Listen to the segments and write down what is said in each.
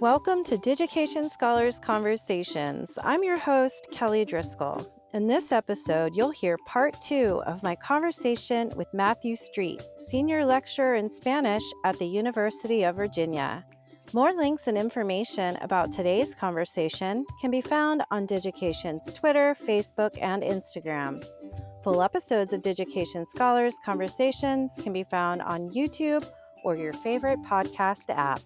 Welcome to Digication Scholars Conversations. I'm your host, Kelly Driscoll. In this episode, you'll hear part 2 of my conversation with Matthew Street, Senior Lecturer in Spanish at the University of Virginia. More links and information about today's conversation can be found on Digication's Twitter, Facebook, and Instagram. Full episodes of Digication Scholars Conversations can be found on YouTube or your favorite podcast app.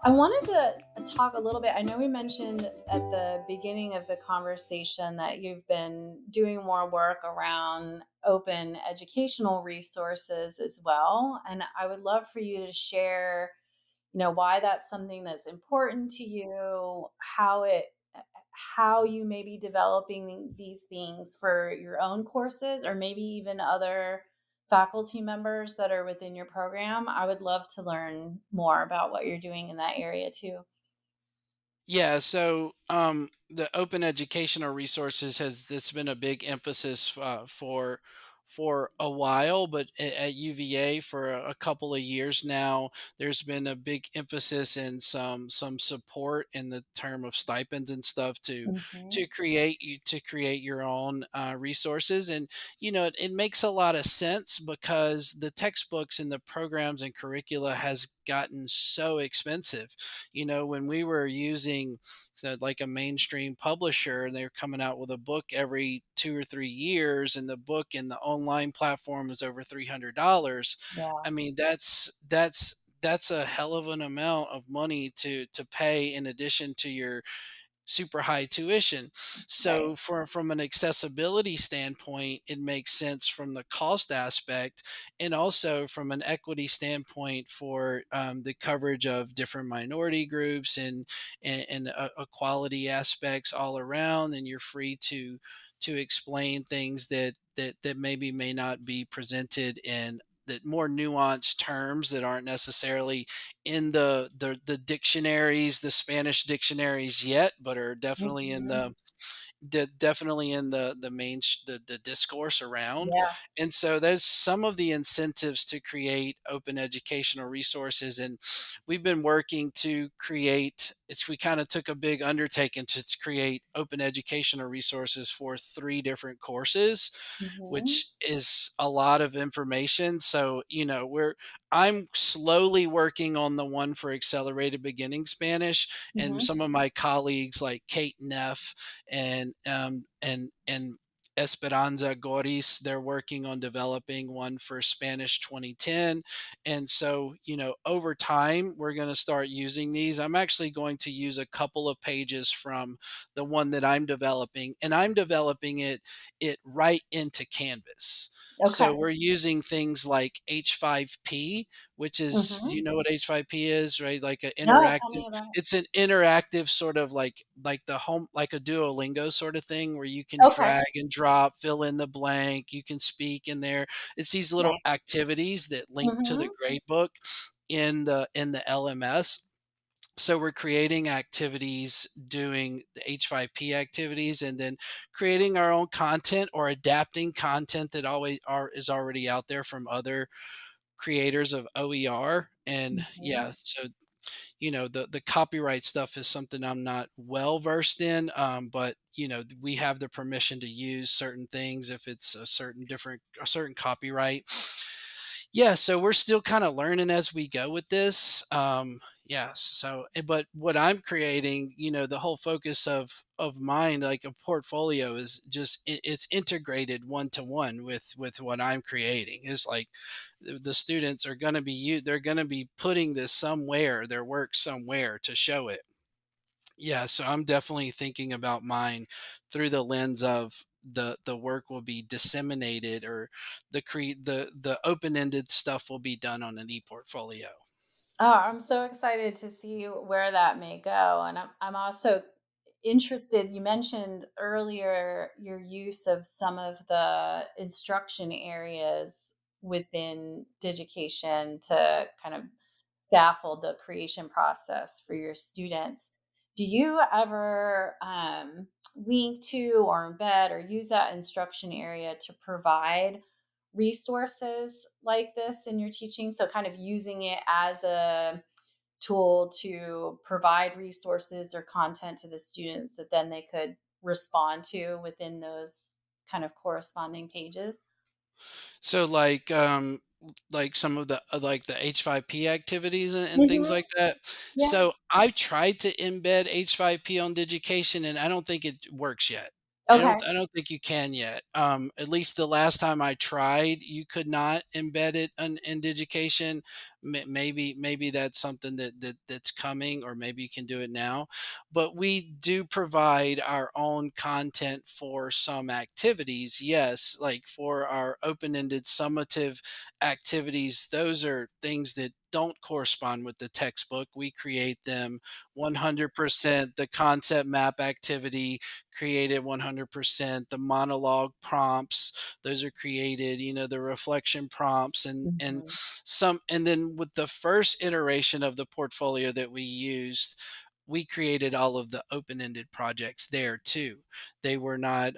I wanted to talk a little bit. I know we mentioned at the beginning of the conversation that you've been doing more work around open educational resources as well. And I would love for you to share, why that's something that's important to you, how you may be developing these things for your own courses or maybe even other faculty members that are within your program. I would love to learn more about what you're doing in that area too. Yeah, so the open educational resources has this been a big emphasis for a while, but at UVA for a couple of years now, there's been a big emphasis and some support in the term of stipends and stuff Mhm. to create your own resources, and it makes a lot of sense because the textbooks and the programs and curricula has gotten so expensive. When we were using like a mainstream publisher and they're coming out with a book every 2 or 3 years, and the book and the online platform is over $300. Yeah. I mean, that's a hell of an amount of money to pay in addition to your super high tuition. Right. So from an accessibility standpoint, it makes sense from the cost aspect, and also from an equity standpoint for the coverage of different minority groups and equality aspects all around. And you're free to explain things that maybe may not be presented in that more nuanced terms that aren't necessarily in the dictionaries, the Spanish dictionaries yet, but are definitely in Mhm. the main the discourse around. Yeah. And so there's some of the incentives to create open educational resources, and we've been working to create it's we kind of took a big undertaking to create open educational resources for 3 different courses, Mhm. which is a lot of information. So we're I'm slowly working on the one for accelerated beginning Spanish, and Mhm. some of my colleagues like Kate Neff and Esperanza Goris, they're working on developing one for Spanish 2010. And so, over time, we're going to start using these. I'm actually going to use a couple of pages from the one that I'm developing, and I'm developing it right into Canvas. So Okay. we're using things like H5P, which is, do you Mhm. know what H5P is, right? Like an No, tell interactive, me about it. it's an interactive sort of like the home, like a Duolingo sort of thing where you can Okay. drag and drop, fill in the blank, you can speak in there. It's these little Nice. activities that link to the Mhm. grade book in the LMS. So we're creating activities, doing the H5P activities, and then creating our own content or adapting content that always is already out there from other creators of OER. And Mhm. yeah, so the copyright stuff is something I'm not well versed in, but we have the permission to use certain things if it's a certain copyright. Yeah, so we're still kind of learning as we go with this. Yeah, so but what I'm creating, the whole focus of mine, like a portfolio, is just it's integrated one to one with what I'm creating. It's like the students are going to they're going to be putting this somewhere, their work somewhere to show it. Yeah, so I'm definitely thinking about mine through the lens of the work will be disseminated, or the open-ended stuff will be done on an e-portfolio. Oh, I'm so excited to see where that may go. And I'm also interested. You mentioned earlier your use of some of the instruction areas within Digication to kind of scaffold the creation process for your students. Do you ever link to or embed or use that instruction area to provide resources like this in your teaching? So, kind of using it as a tool to provide resources or content to the students that then they could respond to within those kind of corresponding pages? So like some of the like the H5P activities and things Mhm. like that. Yeah. So I've tried to embed H5P on Digication, and I don't think it works yet. Okay. I don't think you can yet. At least the last time I tried, you could not embed it in Digication. Maybe that's something that's coming, or maybe you can do it now. But we do provide our own content for some activities. Yes, like for our open-ended summative activities, those are things that don't correspond with the textbook. We create them 100%. The concept map activity created 100%. The monologue prompts, those are created, the reflection prompts, and Mhm. some, and then with the first iteration of the portfolio that we used, we created all of the open-ended projects there too. They were not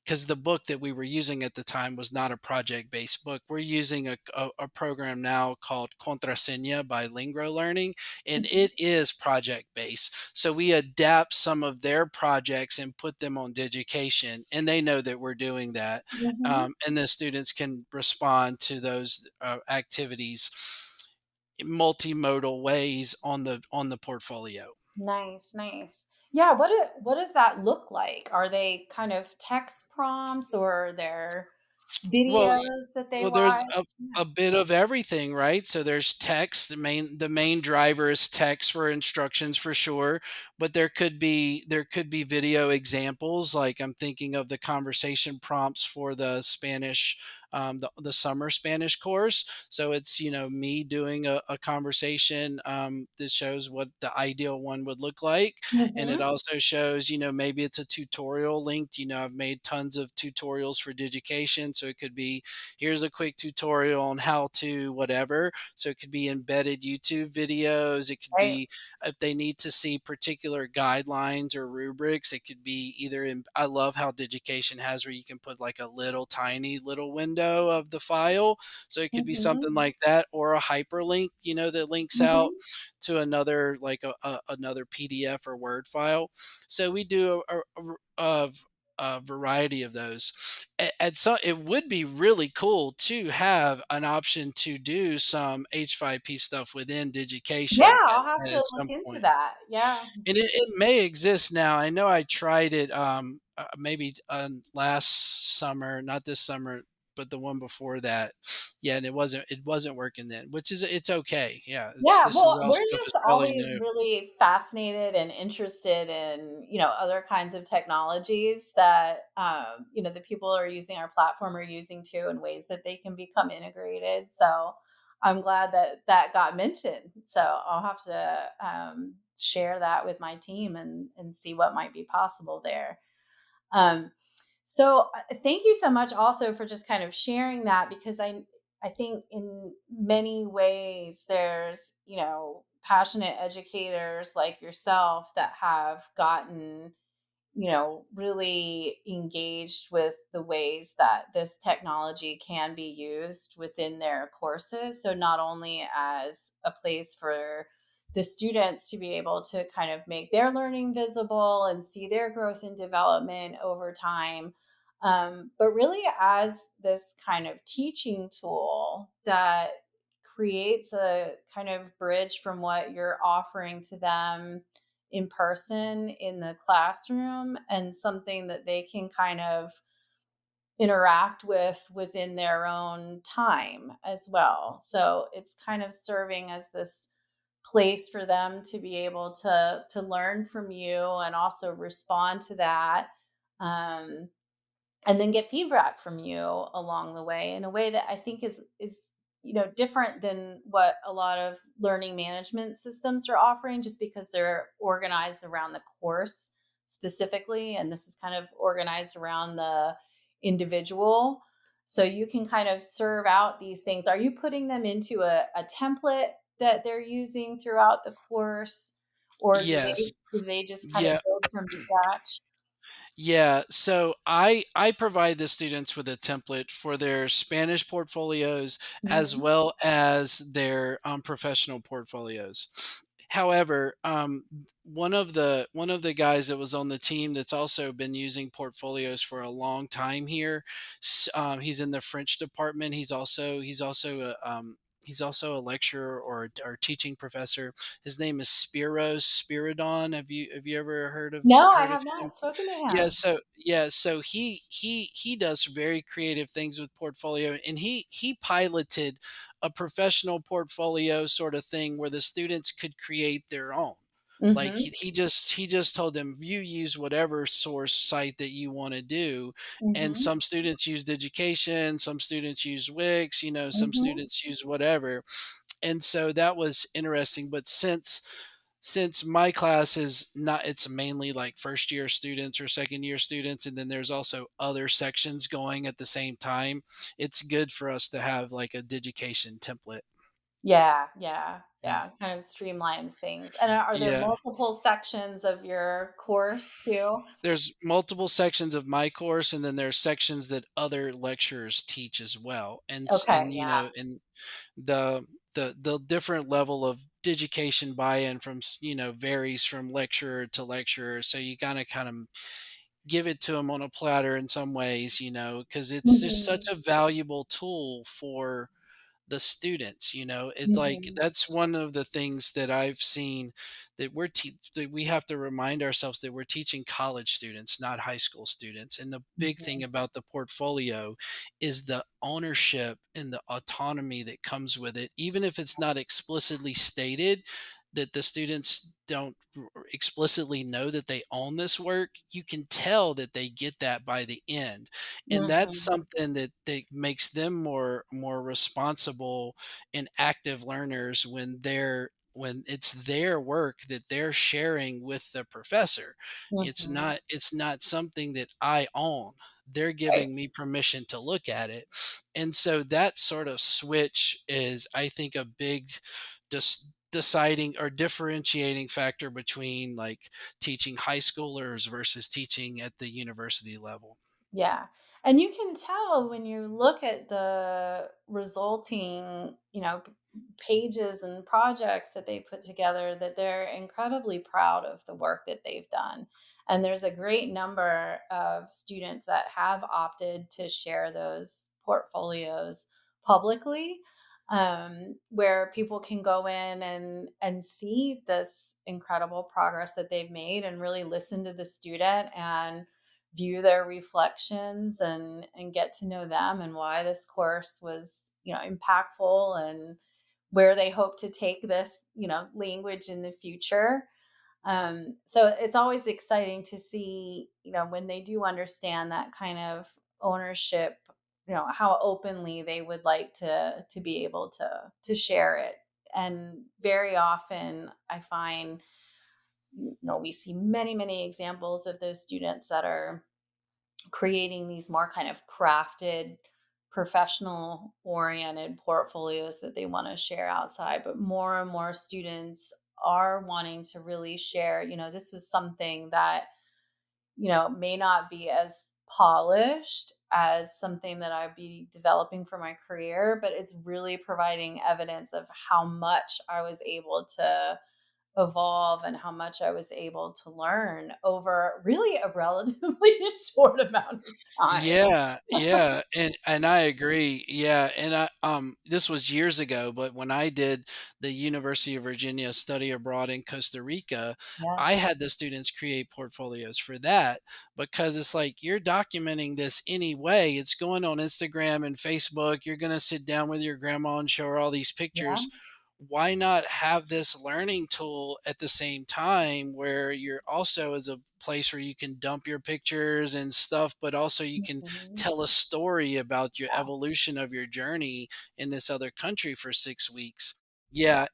because the book that we were using at the time was not a project-based book. We're using a program now called Contraseña by Lingro Learning, and Mhm. it is project-based. So we adapt some of their projects and put them on Digication, and they know that we're doing that. Mhm. And the students can respond to those activities multimodal ways on the portfolio. Nice, nice. Yeah, what does that look like? Are they kind of text prompts or they're Well, videos that they well, there's watch? Yeah. a bit of everything, right? So there's text. The main driver is text for instructions for sure, but there could be video examples. Like I'm thinking of the conversation prompts for the Spanish, the summer Spanish course. So it's me doing a conversation that shows what the ideal one would look like, and it Mhm. also shows maybe it's a tutorial linked. I've made tons of tutorials for Digication, so it could be, here's a quick tutorial on how to whatever. So it could be embedded YouTube videos. It could Right. be if they need to see particular guidelines or rubrics. It could be either in, I love how Digication has where you can put like a little tiny little window of the file. So it could be Mhm. something like that, or a hyperlink, that links out Mhm. to another, like another PDF or Word file. So we do a variety of those. And so it would be really cool to have an option to do some H5P stuff within Yeah, Digication I'll have to at look some into point. that. Yeah. And it may exist now. I know I tried it maybe last summer, not this summer, but the one before that. Yeah, and it wasn't working then, which is, it's okay. Yeah, Yeah, this is well, all we're stuff is just fairly always new. really fascinated and interested in, other kinds of technologies that, the people who are using our platform are using too, and ways that they can become integrated. So I'm glad that that got mentioned. So I'll have to share that with my team and see what might be possible there. Um, thank you so much also for just kind of sharing that, because I think in many ways there's, passionate educators like yourself that have gotten, really engaged with the ways that this technology can be used within their courses. So, not only as a place for the students to be able to kind of make their learning visible and see their growth and development over time, but really as this kind of teaching tool that creates a kind of bridge from what you're offering to them in person in the classroom, and something that they can kind of interact with within their own time as well. So it's kind of serving as this place for them to be able to learn from you and also respond to that, um, and then get feedback from you along the way in a way that I think is different than what a lot of learning management systems are offering, just because they're organized around the course specifically, and this is kind of organized around the individual. So you can kind of serve out these things. Are you putting them into a template that they're using throughout the course, or Yes. do they just kind of Yeah. build from scratch? Yeah, so I provide the students with a template for their Spanish portfolios as Mhm. well as their professional portfolios. However, one of the guys that was on the team that's also been using portfolios for a long time here. He's in the French department. He's also a lecturer or teaching professor. His name is Spiridon. Have you ever No, I heard of have him? not spoken to Yeah, him. so he does very creative things with portfolio, and he piloted a professional portfolio sort of thing where the students could create their own. Like Mhm, he just told them, you use whatever source site that you want to do, and mhm, some students use Digication, some students use Wix, some mhm. students use whatever, and so that was interesting. But since my class is not, it's mainly like first year students or second year students, and then there's also other sections going at the same time, it's good for us to have like a Digication template. Yeah, yeah, Mm. yeah, kind of streamlines things. And are there Yeah, multiple sections of your course too? there's multiple sections of my course, and then there's sections that other lecturers teach as well, Okay, and yeah. the the different level of Digication buy-in from varies from lecturer to lecturer, so you gotta kind of give it to them on a platter in some ways, because it's just such Mhm, a valuable tool for the students. It's like mhm, that's one of the things that I've seen, that we have to remind ourselves that we're teaching college students, not high school students. And the big thing mhm, about the portfolio is the ownership and the autonomy that comes with it, even if it's not explicitly stated, that the students don't explicitly know that they own this work. You can tell that they get that by the end, and that's mhm, something that makes them more responsible and active learners when it's their work that they're sharing with the professor. mhm. It's not something that I own. They're Right. giving me permission to look at it. And so that sort of switch is, I think, a big deciding or differentiating factor between like teaching high schoolers versus teaching at the university level. Yeah. And you can tell when you look at the resulting, pages and projects that they put together that they're incredibly proud of the work that they've done. And there's a great number of students that have opted to share those portfolios publicly, where people can go in and see this incredible progress that they've made and really listen to the student and view their reflections and get to know them and why this course was impactful and where they hope to take this language in the future. So it's always exciting to see when they do understand that kind of ownership, how openly they would like to be able to share it. And very often I find we see many examples of those students that are creating these more kind of crafted, professional oriented portfolios that they want to share outside. But more and more students are wanting to really share, this was something that, may not be as polished as something that I'd be developing for my career, but it's really providing evidence of how much I was able to evolve and how much I was able to learn over really a relatively short amount of time. Yeah, yeah, and I agree. Yeah, and this was years ago, but when I did the University of Virginia study abroad in Costa Rica, Yeah, I had the students create portfolios for that, because it's like you're documenting this anyway. It's going on Instagram and Facebook. You're going to sit down with your grandma and show her all these yeah, pictures. Why not have this learning tool at the same time, where you're also as a place where you can dump your pictures and stuff, but also you can mhm, tell a story about your yeah, evolution of your journey in this other country for 6 weeks. Yeah,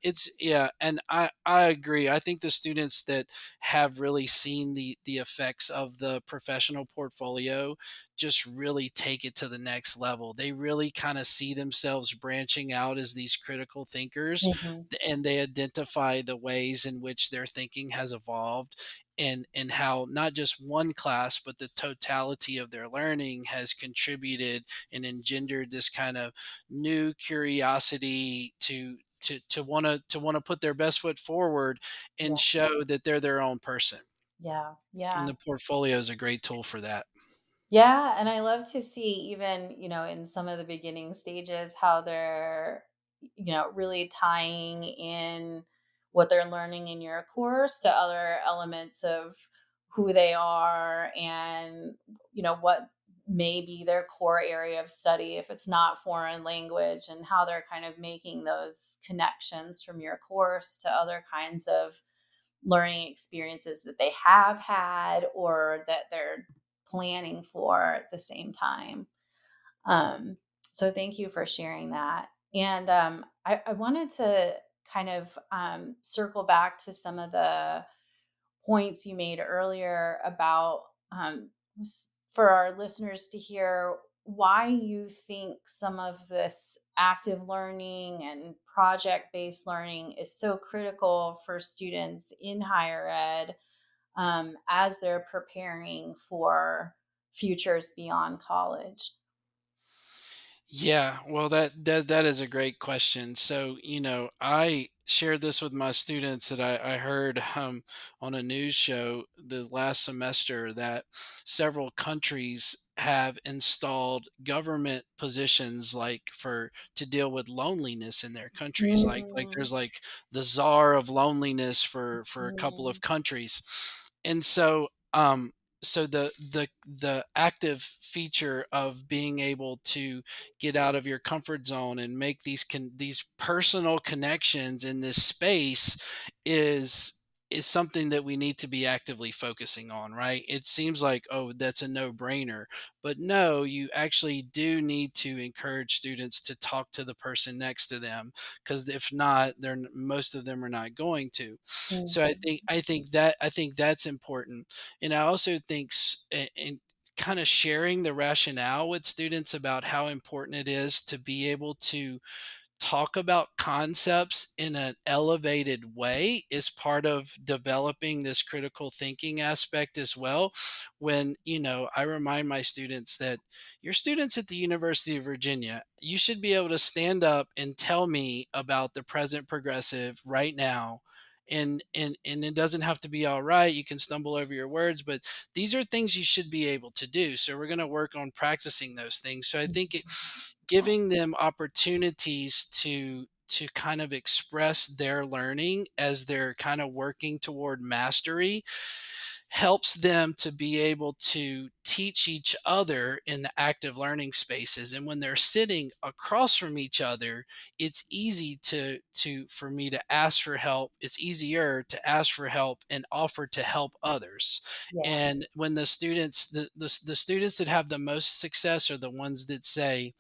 and I agree. I think the students that have really seen the effects of the professional portfolio just really take it to the next level. They really kind of see themselves branching out as these critical thinkers, mhm, and they identify the ways in which their thinking has evolved. and how not just one class but the totality of their learning has contributed and engendered this kind of new curiosity to want to put their best foot forward Yeah. and show that they're their own person. Yeah. And Yeah. the portfolio is a great tool for that. Yeah, and I love to see even, in some of the beginning stages how they're, really tying in what they're learning in your course to other elements of who they are and, what may be their core area of study if it's not foreign language and how they're kind of making those connections from your course to other kinds of learning experiences that they have had or that they're planning for at the same time. So thank you for sharing that. And I wanted to kind of circle back to some of the points you made earlier about for our listeners to hear why you think some of this active learning and project based learning is so critical for students in higher ed as they're preparing for futures beyond college. Yeah, well, that is a great question. So, I shared this with my students that I heard on a news show the last semester that several countries have installed government positions like for to deal with loneliness in their countries. Like Mm, there's like the czar of loneliness for a couple of mm, countries, and so the active feature of being able to get out of your comfort zone and make these personal connections in this space is is something that we need to be actively focusing on, right? It seems like, oh, that's a no-brainer, but no, you actually do need to encourage students to talk to the person next to them, because if not, most of them are not going to. So mhm. I think that's important. And I also think in kind of sharing the rationale with students about how important it is to be able to talk about concepts in an elevated way is part of developing this critical thinking aspect as well. When, I remind my students that you're students at the University of Virginia, you should be able to stand up and tell me about the present progressive right now. And it doesn't have to be all right. You can stumble over your words, but these are things you should be able to do. So we're going to work on practicing those things. So I think giving them opportunities to kind of express their learning as they're kind of working toward mastery helps them to be able to teach each other in the active learning spaces. And when they're sitting across from each other, it's easy to for me to ask for help. It's easier to ask for help and offer to help others. Yeah, And when the students that have the most success are the ones that say,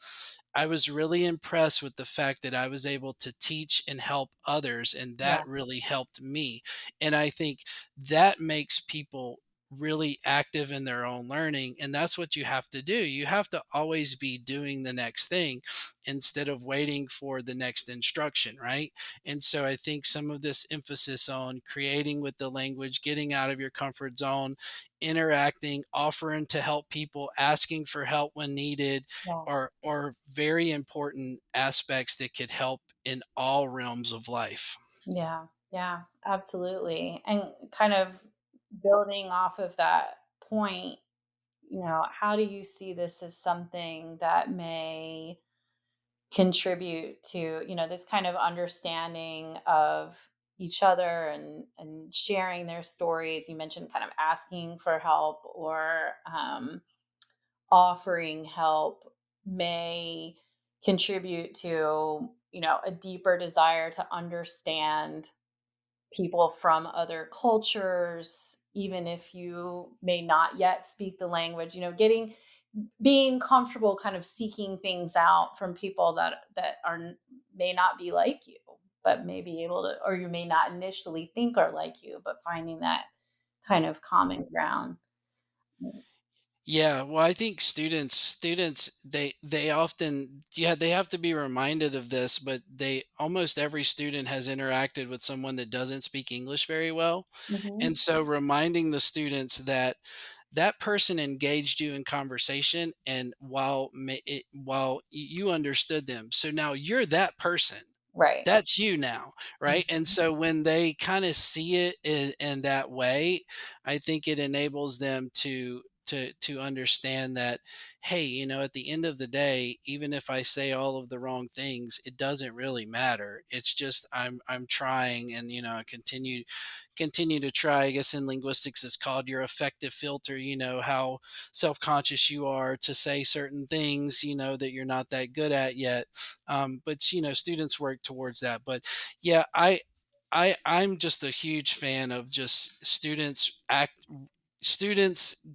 I was really impressed with the fact that I was able to teach and help others, and yeah, that really helped me. And I think that makes people really active in their own learning. And that's what you have to do. You have to always be doing the next thing instead of waiting for the next instruction, right? And so I think some of this emphasis on creating with the language, getting out of your comfort zone, interacting, offering to help people, asking for help when needed, yeah, are very important aspects that could help in all realms of life. yeah, yeah, absolutely. And kind of building off of that point, how do you see this as something that may contribute to, this kind of understanding of each other and sharing their stories? You mentioned kind of asking for help or offering help may contribute to, a deeper desire to understand people from other cultures, even if you may not yet speak the language, getting being comfortable kind of seeking things out from people that may not be like you, but may be able to, or you may not initially think are like you, but finding that kind of common ground. Yeah, well, I think students they often, yeah, they have to be reminded of this, but they almost every student has interacted with someone that doesn't speak English very well. Hmm. And so reminding the students that that person engaged you in conversation, and while you understood them, so now you're that person. Right. That's you now, right? And Mhm. so when they kind of see it in that way, I think it enables them to understand that, hey, at the end of the day, even if I say all of the wrong things, it doesn't really matter. It's just I'm trying, and I continue to try. I guess in linguistics it's called your effective filter, how self-conscious you are to say certain things, that you're not that good at yet. But students work towards that. But yeah, I'm just a huge fan of just students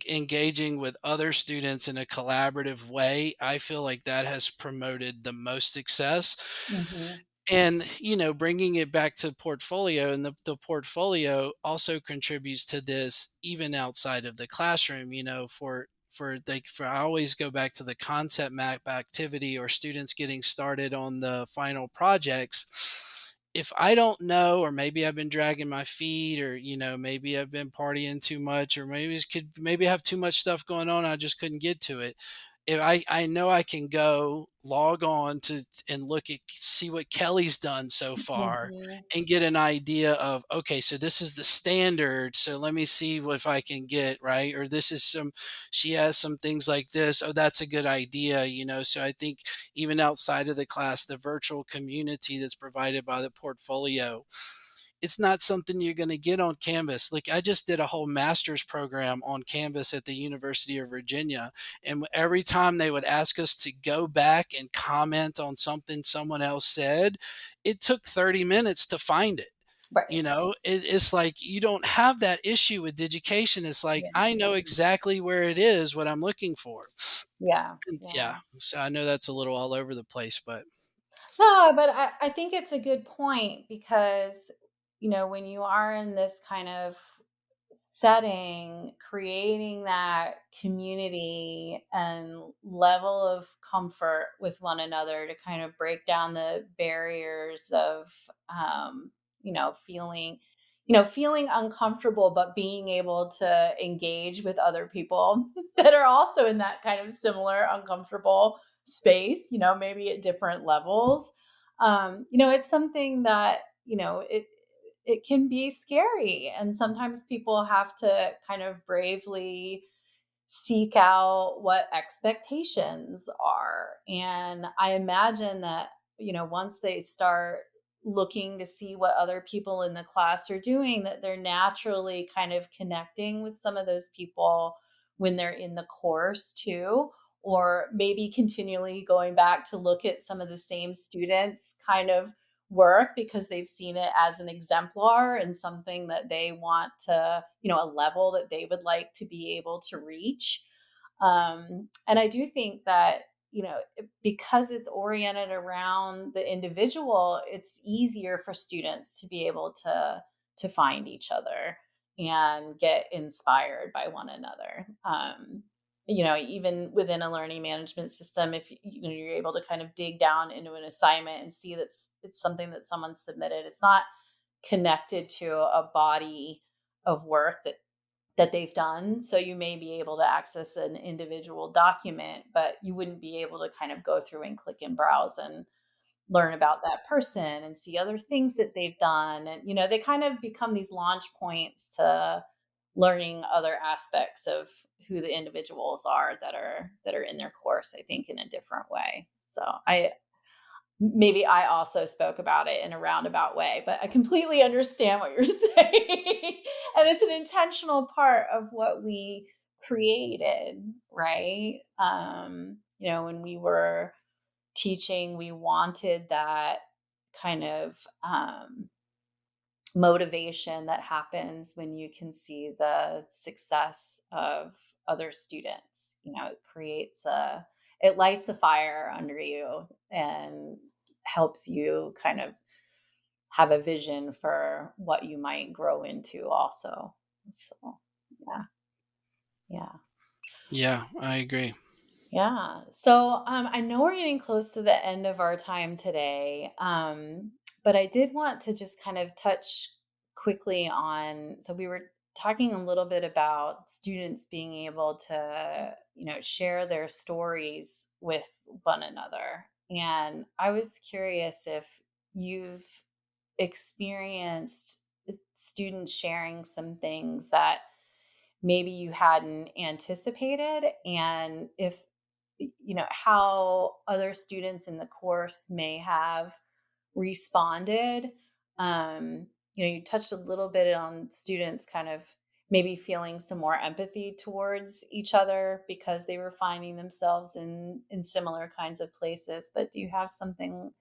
engaging with other students in a collaborative way. I feel like that has promoted the most success. Mhm. And bringing it back to portfolio, and the portfolio also contributes to this even outside of the classroom, for I always go back to the concept map activity, or students getting started on the final projects. If I don't know, or maybe I've been dragging my feet, or maybe I've been partying too much, or maybe I have too much stuff going on, I just couldn't get to it. If I know I can go log on to and see what Kelly's done so far, Mhm. and get an idea of, okay, so this is the standard, so let me see what if I can get right, or this is some she has some things like this. Oh, that's a good idea, so I think even outside of the class, the virtual community that's provided by the portfolio, it's not something you're going to get on Canvas. Like, I just did a whole master's program on Canvas at the University of Virginia, and every time they would ask us to go back and comment on something someone else said, it took 30 minutes to find it. Right. It's like you don't have that issue with Digication. It's like Yeah. I know exactly where it is, what I'm looking for. Yeah. And yeah, Yeah. so I know that's a little all over the place, but No, but I think it's a good point because, when you are in this kind of setting, creating that community and level of comfort with one another to kind of break down the barriers of, um, you know, feeling, feeling uncomfortable, but being able to engage with other people that are also in that kind of similar uncomfortable space, maybe at different levels. It's something that, it can be scary. And sometimes people have to kind of bravely seek out what expectations are. And I imagine that, once they start looking to see what other people in the class are doing, that they're naturally kind of connecting with some of those people when they're in the course too. Or maybe continually going back to look at some of the same students kind of work because they've seen it as an exemplar and something that they want to, a level that they would like to be able to reach. And I do think that, because it's oriented around the individual, it's easier for students to be able to find each other and get inspired by one another. Even within a learning management system, if you're able to kind of dig down into an assignment and see that it's something that someone submitted, it's not connected to a body of work that they've done. So you may be able to access an individual document, but you wouldn't be able to kind of go through and click and browse and learn about that person and see other things that they've done. And, they kind of become these launch points to learning other aspects of who the individuals are that are in their course, I think, in a different way. So maybe I also spoke about it in a roundabout way, but I completely understand what you're saying. And it's an intentional part of what we created, right? When we were teaching, we wanted that kind of motivation that happens when you can see the success of other students. It lights a fire under you and helps you kind of have a vision for what you might grow into also. So, yeah, yeah. Yeah, I agree. Yeah. So I know we're getting close to the end of our time today, but I did want to just kind of touch quickly on. So we were talking a little bit about students being able to, share their stories with one another, and I was curious if you've experienced students sharing some things that maybe you hadn't anticipated, and if how other students in the course may have responded. You touched a little bit on students kind of maybe feeling some more empathy towards each other because they were finding themselves in similar kinds of places, but do you have something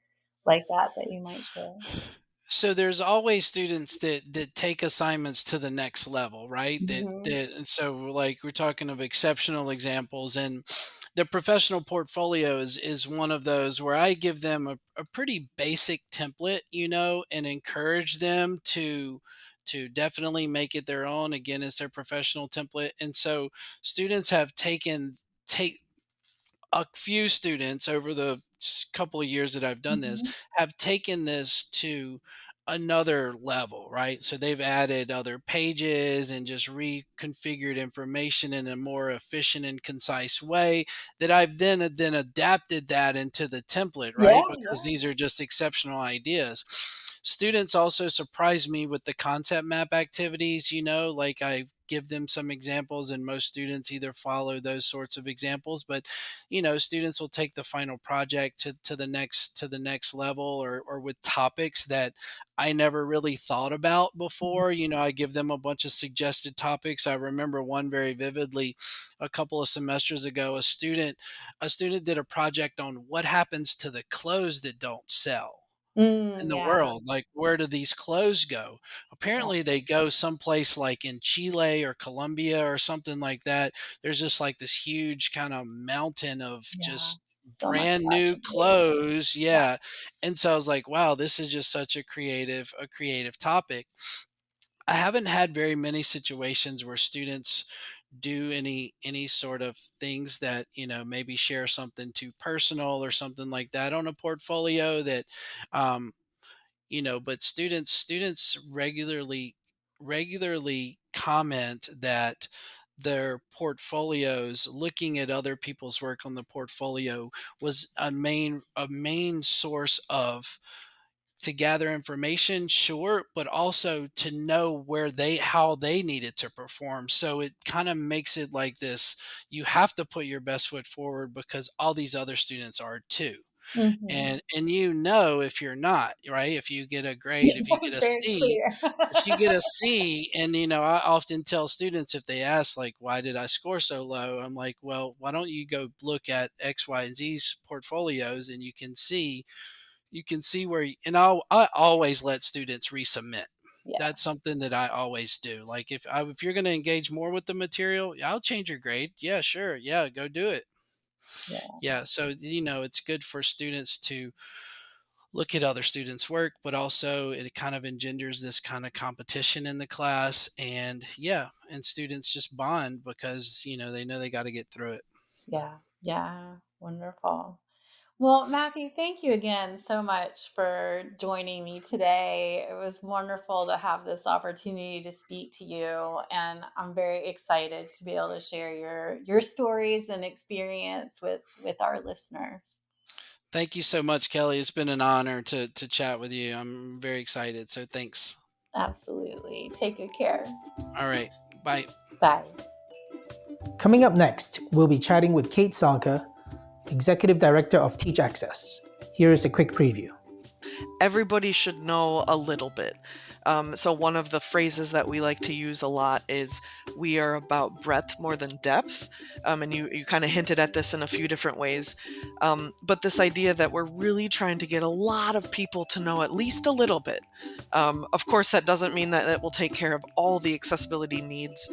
like that you might share? So there's always students that take assignments to the next level, right? Hmm. And so like we're talking of exceptional examples, and the professional portfolio is one of those where I give them a pretty basic template, and encourage them to definitely make it their own. Again, it's their professional template. And so students have take a few students over the couple of years that I've done this Hmm. have taken this to another level, right? So they've added other pages and just reconfigured information in a more efficient and concise way that I've then adapted that into the template, Yeah, right? Because yeah. these are just exceptional ideas. Students also surprise me with the concept map activities, like I give them some examples and most students either follow those sorts of examples, but students will take the final project to the next level, or with topics that I never really thought about before. I give them a bunch of suggested topics. I remember one very vividly. A couple of semesters ago, a student did a project on what happens to the clothes that don't sell in the Yeah, world. Like, where do these clothes go? yeah, Apparently, they go someplace like in Chile or Colombia or something like that. There's just like this huge kind of mountain of yeah. just So much brand new fashion waste. clothes. Yeah. Yeah. And so I was like, wow, this is just such a creative topic. I haven't had very many situations where students do any sort of things that maybe share something too personal or something like that on a portfolio that um, but students regularly comment that their portfolios, looking at other people's work on the portfolio, was a main source of to gather information, sure, but also to know how they needed to perform. So it kind of makes it like this: you have to put your best foot forward because all these other students are too. Mhm. And if you're not, right? If you get a grade, if you get a Very C, clear. if you get a C, and I often tell students, if they ask like, why did I score so low? I'm like, well, why don't you go look at X, Y, and Z's portfolios, and you can see where I always let students resubmit. Yeah, That's something that I always do. Like, if you're going to engage more with the material, yeah, I'll change your grade. Yeah, sure. Yeah, go do it. yeah, Yeah, so it's good for students to look at other students' work, but also it kind of engenders this kind of competition in the class. And yeah, and students just bond because they know they got to get through it. yeah, yeah. Wonderful. Well, Matthew, thank you again so much for joining me today. It was wonderful to have this opportunity to speak to you, and I'm very excited to be able to share your stories and experience with our listeners. Thank you so much, Kelly. It's been an honor to chat with you. I'm very excited. So thanks. Absolutely. Take good care. All right. Bye. Bye. Coming up next, we'll be chatting with Kate Zonka, Executive Director of Teach Access. Here is a quick preview. Everybody should know a little bit. So one of the phrases that we like to use a lot is we are about breadth more than depth. And you kind of hinted at this in a few different ways. But this idea that we're really trying to get a lot of people to know at least a little bit. Of course, that doesn't mean that it will take care of all the accessibility needs,